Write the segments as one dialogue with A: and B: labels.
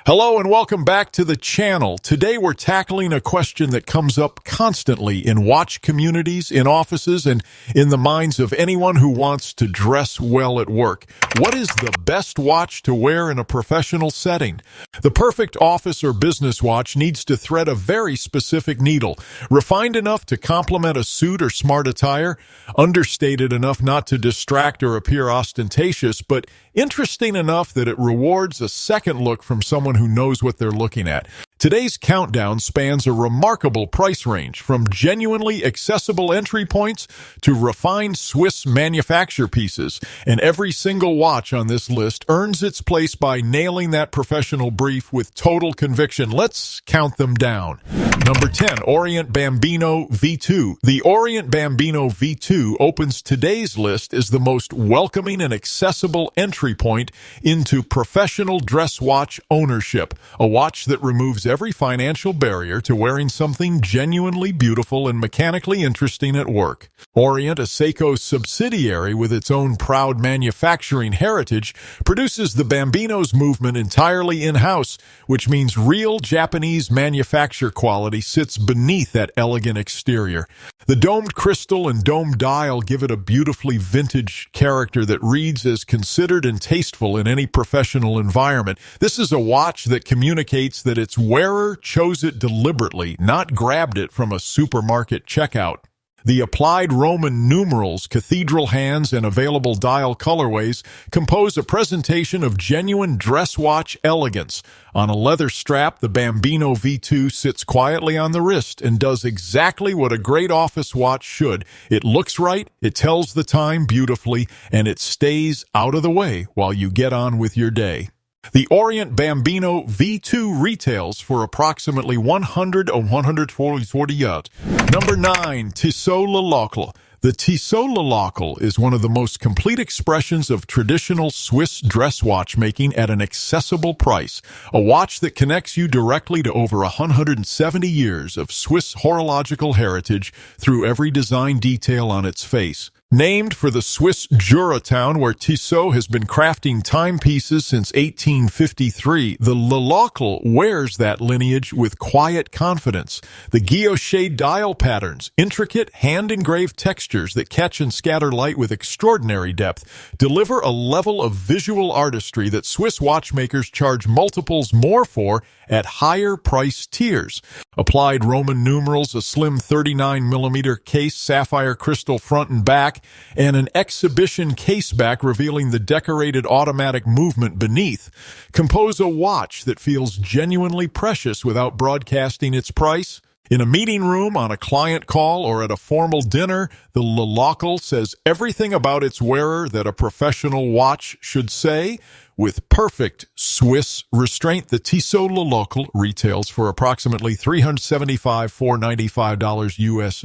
A: Hello and welcome back to the channel. Today we're tackling a question that comes up constantly in watch communities, in offices, and in the minds of anyone who wants to dress well at work. What is the best watch to wear in a professional setting? The perfect office or business watch needs to thread a very specific needle, refined enough to complement a suit or smart attire, understated enough not to distract or appear ostentatious, but interesting enough that it rewards a second look from someone who knows what they're looking at. Today's countdown spans a remarkable price range, from genuinely accessible entry points to refined Swiss manufacture pieces, and every single watch on this list earns its place by nailing that professional brief with total conviction. Let's count them down. Number 10, Orient Bambino V2. The Orient Bambino V2 opens today's list as the most welcoming and accessible entry point into professional dress watch ownership, a watch that removes every financial barrier to wearing something genuinely beautiful and mechanically interesting at work. Orient, a Seiko subsidiary with its own proud manufacturing heritage, produces the Bambino's movement entirely in-house, which means real Japanese manufacture quality sits beneath that elegant exterior. The domed crystal and domed dial give it a beautifully vintage character that reads as considered and tasteful in any professional environment. This is a watch that communicates that its wearer chose it deliberately, not grabbed it from a supermarket checkout. The applied Roman numerals, cathedral hands, and available dial colorways compose a presentation of genuine dress watch elegance. On a leather strap, the Bambino V2 sits quietly on the wrist and does exactly what a great office watch should. It looks right, it tells the time beautifully, and it stays out of the way while you get on with your day. The Orient Bambino V2 retails for approximately 100 or 140 yards. Number 9, Tissot Le Locle. The Tissot Le Locle is one of the most complete expressions of traditional Swiss dress watchmaking at an accessible price. A watch that connects you directly to over 170 years of Swiss horological heritage through every design detail on its face. Named for the Swiss Jura town where Tissot has been crafting timepieces since 1853, the Le Locle wears that lineage with quiet confidence. The guilloche dial patterns, intricate hand-engraved textures that catch and scatter light with extraordinary depth, deliver a level of visual artistry that Swiss watchmakers charge multiples more for at higher price tiers. Applied Roman numerals, a slim 39mm case, sapphire crystal front and back, and an exhibition caseback revealing the decorated automatic movement beneath compose a watch that feels genuinely precious without broadcasting its price. In a meeting room, on a client call, or at a formal dinner, the Le Locle says everything about its wearer that a professional watch should say. With perfect Swiss restraint, the Tissot Le Locle retails for approximately $375–$495 US.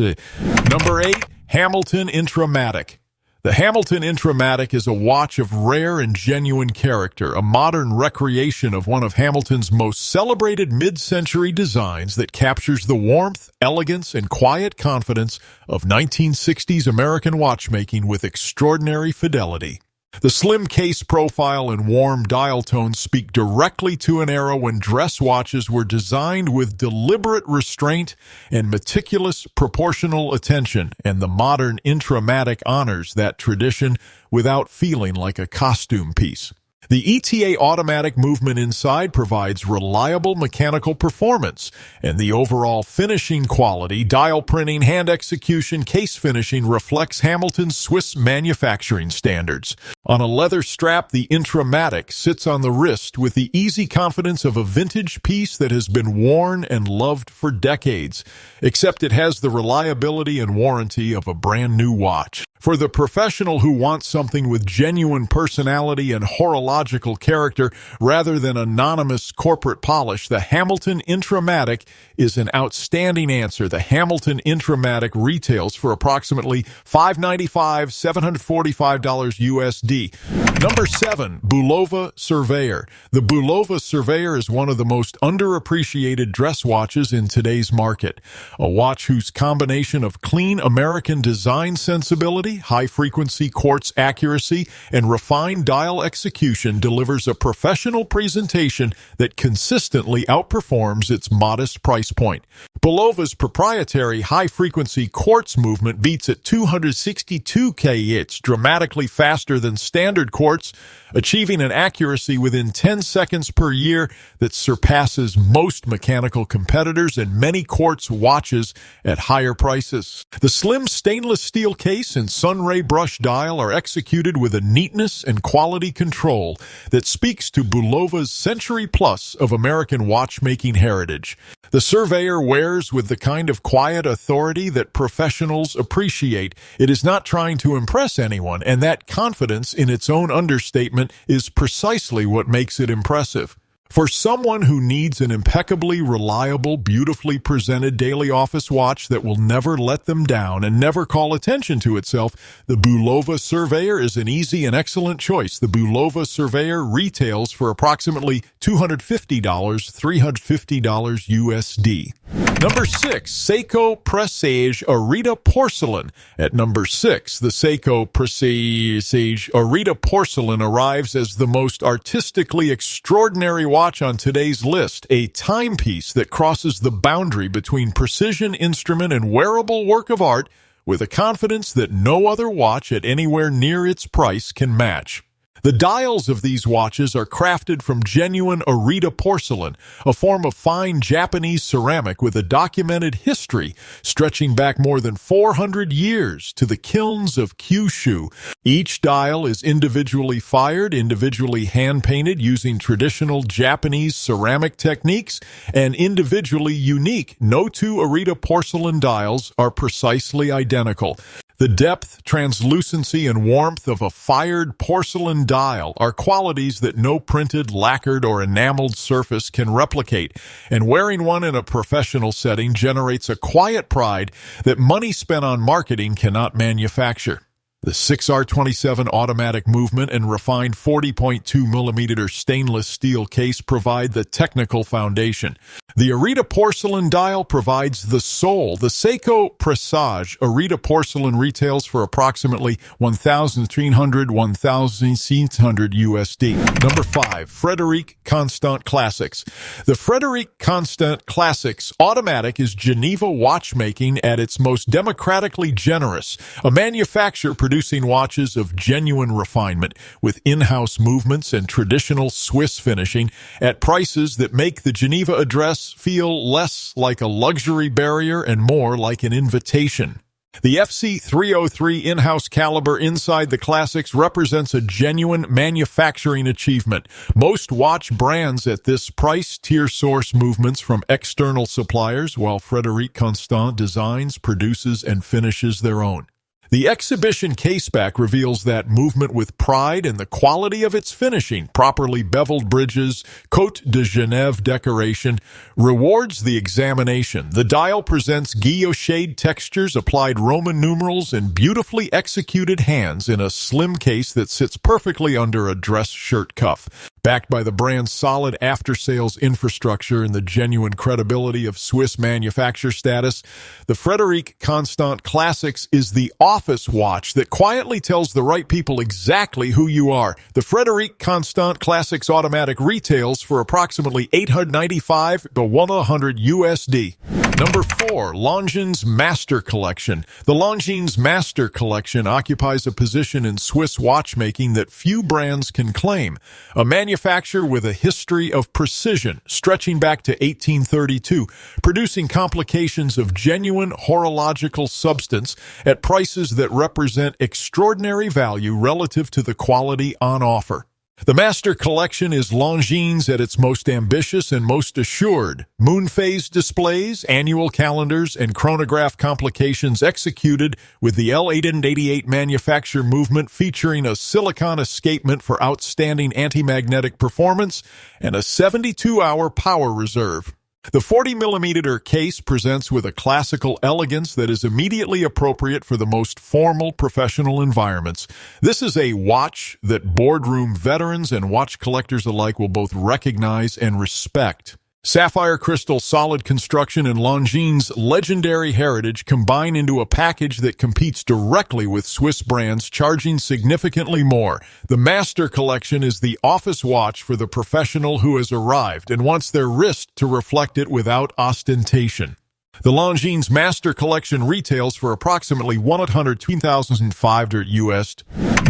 A: Number 8, Hamilton Intra-Matic. The Hamilton Intramatic is a watch of rare and genuine character, a modern recreation of one of Hamilton's most celebrated mid-century designs that captures the warmth, elegance, and quiet confidence of 1960s American watchmaking with extraordinary fidelity. The slim case profile and warm dial tones speak directly to an era when dress watches were designed with deliberate restraint and meticulous proportional attention, and the modern Intramatic honors that tradition without feeling like a costume piece. The ETA automatic movement inside provides reliable mechanical performance, and the overall finishing quality, dial printing, hand execution, case finishing reflects Hamilton's Swiss manufacturing standards. On a leather strap, the Intramatic sits on the wrist with the easy confidence of a vintage piece that has been worn and loved for decades, except it has the reliability and warranty of a brand new watch. For the professional who wants something with genuine personality and horological character rather than anonymous corporate polish, the Hamilton Intramatic is an outstanding answer. The Hamilton Intramatic retails for approximately $595–$745 USD. Number 7, Bulova Surveyor. The Bulova Surveyor is one of the most underappreciated dress watches in today's market. A watch whose combination of clean American design sensibility, high-frequency quartz accuracy, and refined dial execution innovation delivers a professional presentation that consistently outperforms its modest price point. Bulova's proprietary high-frequency quartz movement beats at 262 kHz, dramatically faster than standard quartz, achieving an accuracy within 10 seconds per year that surpasses most mechanical competitors and many quartz watches at higher prices. The slim stainless steel case and sunray brush dial are executed with a neatness and quality control that speaks to Bulova's century-plus of American watchmaking heritage. The Surveyor wears with the kind of quiet authority that professionals appreciate. It is not trying to impress anyone, and that confidence in its own understatement is precisely what makes it impressive. For someone who needs an impeccably reliable, beautifully presented daily office watch that will never let them down and never call attention to itself, the Bulova Surveyor is an easy and excellent choice. The Bulova Surveyor retails for approximately $250, $350 USD. Number 6, Seiko Presage Arita Porcelain. At number 6, the Seiko Presage Arita Porcelain arrives as the most artistically extraordinary watch on today's list, a timepiece that crosses the boundary between precision instrument and wearable work of art with a confidence that no other watch at anywhere near its price can match. The dials of these watches are crafted from genuine Arita porcelain, a form of fine Japanese ceramic with a documented history stretching back more than 400 years to the kilns of Kyushu. Each dial is individually fired, individually hand-painted using traditional Japanese ceramic techniques, and individually unique. No two Arita porcelain dials are precisely identical. The depth, translucency, and warmth of a fired porcelain dial are qualities that no printed, lacquered, or enameled surface can replicate, and wearing one in a professional setting generates a quiet pride that money spent on marketing cannot manufacture. The 6R27 automatic movement and refined 40.2mm stainless steel case provide the technical foundation. The Arita porcelain dial provides the soul. The Seiko Presage Arita porcelain retails for approximately $1,300, $1,600 USD. Number 5, Frederique Constant Classics. The Frederique Constant Classics automatic is Geneva watchmaking at its most democratically generous, a manufacturer producing watches of genuine refinement with in-house movements and traditional Swiss finishing at prices that make the Geneva address feel less like a luxury barrier and more like an invitation. The FC303 in-house caliber inside the Classics represents a genuine manufacturing achievement. Most watch brands at this price tier source movements from external suppliers, while Frederique Constant designs, produces, and finishes their own. The exhibition caseback reveals that movement with pride and the quality of its finishing. Properly beveled bridges, Côte de Genève decoration rewards the examination. The dial presents guillochade textures, applied Roman numerals, and beautifully executed hands in a slim case that sits perfectly under a dress shirt cuff. Backed by the brand's solid after-sales infrastructure and the genuine credibility of Swiss manufacturer status, the Frederique Constant Classics is the office watch that quietly tells the right people exactly who you are. The Frederique Constant Classics automatic retails for approximately $895 to $100 USD. Number 4, Longines Master Collection. The Longines Master Collection occupies a position in Swiss watchmaking that few brands can claim. A manufacturer with a history of precision stretching back to 1832, producing complications of genuine horological substance at prices that represent extraordinary value relative to the quality on offer. The Master Collection is Longines at its most ambitious and most assured. Moon phase displays, annual calendars, and chronograph complications executed with the L888 manufacture movement featuring a silicon escapement for outstanding anti-magnetic performance and a 72-hour power reserve. The 40mm case presents with a classical elegance that is immediately appropriate for the most formal professional environments. This is a watch that boardroom veterans and watch collectors alike will both recognize and respect. Sapphire crystal solid construction and Longines' legendary heritage combine into a package that competes directly with Swiss brands, charging significantly more. The Master Collection is the office watch for the professional who has arrived and wants their wrist to reflect it without ostentation. The Longines Master Collection retails for approximately $102,500 US.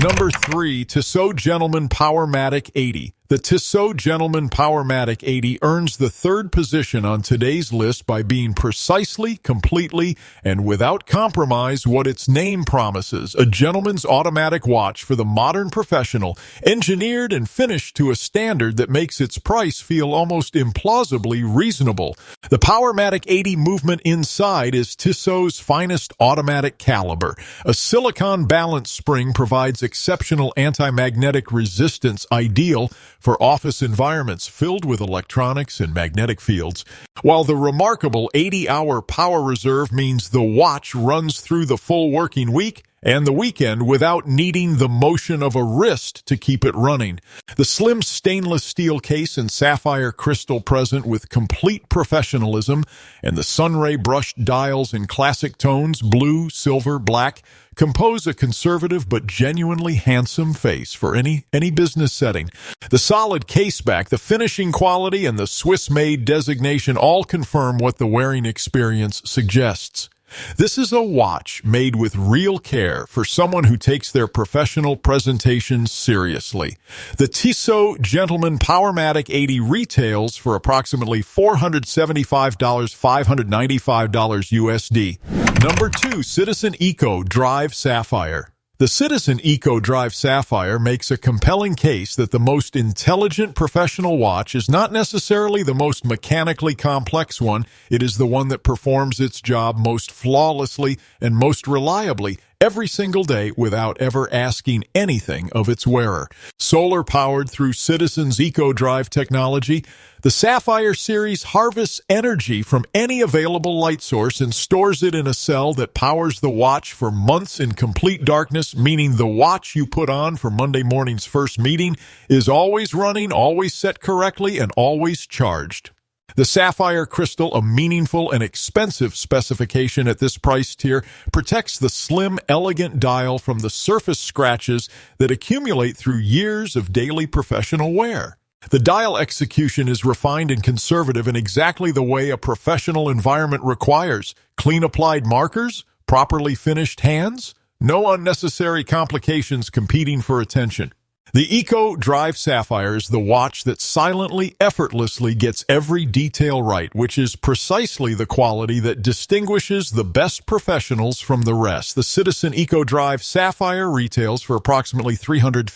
A: Number 3, Tissot Gentleman Powermatic 80. The Tissot Gentleman Powermatic 80 earns the third position on today's list by being precisely, completely, and without compromise what its name promises: a gentleman's automatic watch for the modern professional, engineered and finished to a standard that makes its price feel almost implausibly reasonable. The Powermatic 80 movement inside is Tissot's finest automatic caliber. A silicon balance spring provides exceptional anti-magnetic resistance, ideal for office environments filled with electronics and magnetic fields, while the remarkable 80-hour power reserve means the watch runs through the full working week and the weekend without needing the motion of a wrist to keep it running. The slim stainless steel case and sapphire crystal present with complete professionalism, and the sunray brushed dials in classic tones, blue, silver, black, compose a conservative but genuinely handsome face for any business setting. The solid caseback, the finishing quality, and the Swiss-made designation all confirm what the wearing experience suggests. This is a watch made with real care for someone who takes their professional presentations seriously. The Tissot Gentleman Powermatic 80 retails for approximately $475, $595 USD. Number 2, Citizen Eco Drive Sapphire. The Citizen Eco Drive Sapphire makes a compelling case that the most intelligent professional watch is not necessarily the most mechanically complex one. It is the one that performs its job most flawlessly and most reliably every single day without ever asking anything of its wearer. Solar-powered through Citizen's Eco Drive technology, the Sapphire series harvests energy from any available light source and stores it in a cell that powers the watch for months in complete darkness, meaning the watch you put on for Monday morning's first meeting is always running, always set correctly, and always charged. The sapphire crystal, a meaningful and expensive specification at this price tier, protects the slim, elegant dial from the surface scratches that accumulate through years of daily professional wear. The dial execution is refined and conservative in exactly the way a professional environment requires: clean applied markers, properly finished hands, no unnecessary complications competing for attention. The Eco Drive Sapphire is the watch that silently, effortlessly gets every detail right, which is precisely the quality that distinguishes the best professionals from the rest. The Citizen Eco Drive Sapphire retails for approximately $350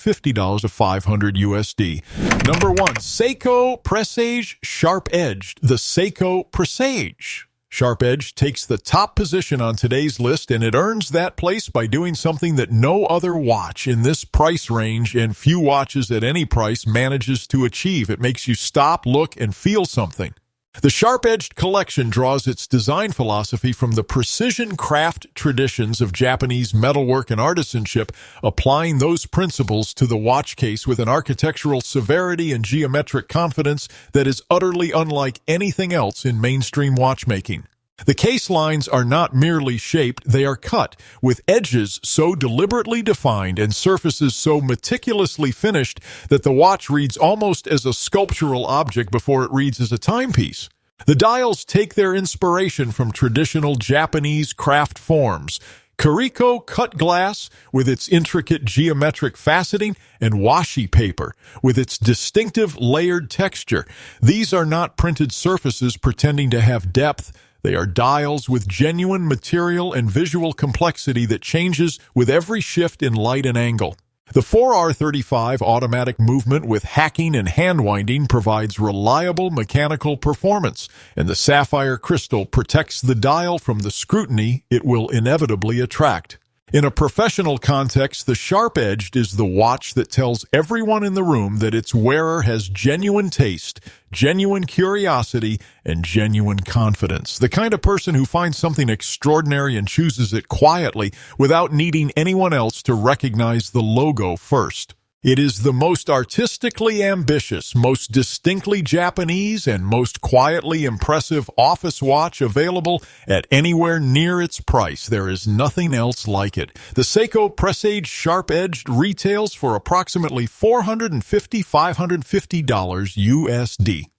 A: to $500 USD. Number 1, Seiko Presage Sharp Edged. The Seiko Presage Sharp Edge takes the top position on today's list, and it earns that place by doing something that no other watch in this price range and few watches at any price manages to achieve. It makes you stop, look, and feel something. The Sharp-Edged collection draws its design philosophy from the precision craft traditions of Japanese metalwork and artisanship, applying those principles to the watch case with an architectural severity and geometric confidence that is utterly unlike anything else in mainstream watchmaking. The case lines are not merely shaped, they are cut, with edges so deliberately defined and surfaces so meticulously finished that the watch reads almost as a sculptural object before it reads as a timepiece. The dials take their inspiration from traditional Japanese craft forms: Kuriko cut glass with its intricate geometric faceting, and washi paper with its distinctive layered texture. These are not printed surfaces pretending to have depth. They are dials with genuine material and visual complexity that changes with every shift in light and angle. The 4R35 automatic movement with hacking and hand-winding provides reliable mechanical performance, and the sapphire crystal protects the dial from the scrutiny it will inevitably attract. In a professional context, the Sharp-Edged is the watch that tells everyone in the room that its wearer has genuine taste, genuine curiosity, and genuine confidence. The kind of person who finds something extraordinary and chooses it quietly without needing anyone else to recognize the logo first. It is the most artistically ambitious, most distinctly Japanese, and most quietly impressive office watch available at anywhere near its price. There is nothing else like it. The Seiko Presage Sharp-Edged retails for approximately $450–$550 USD.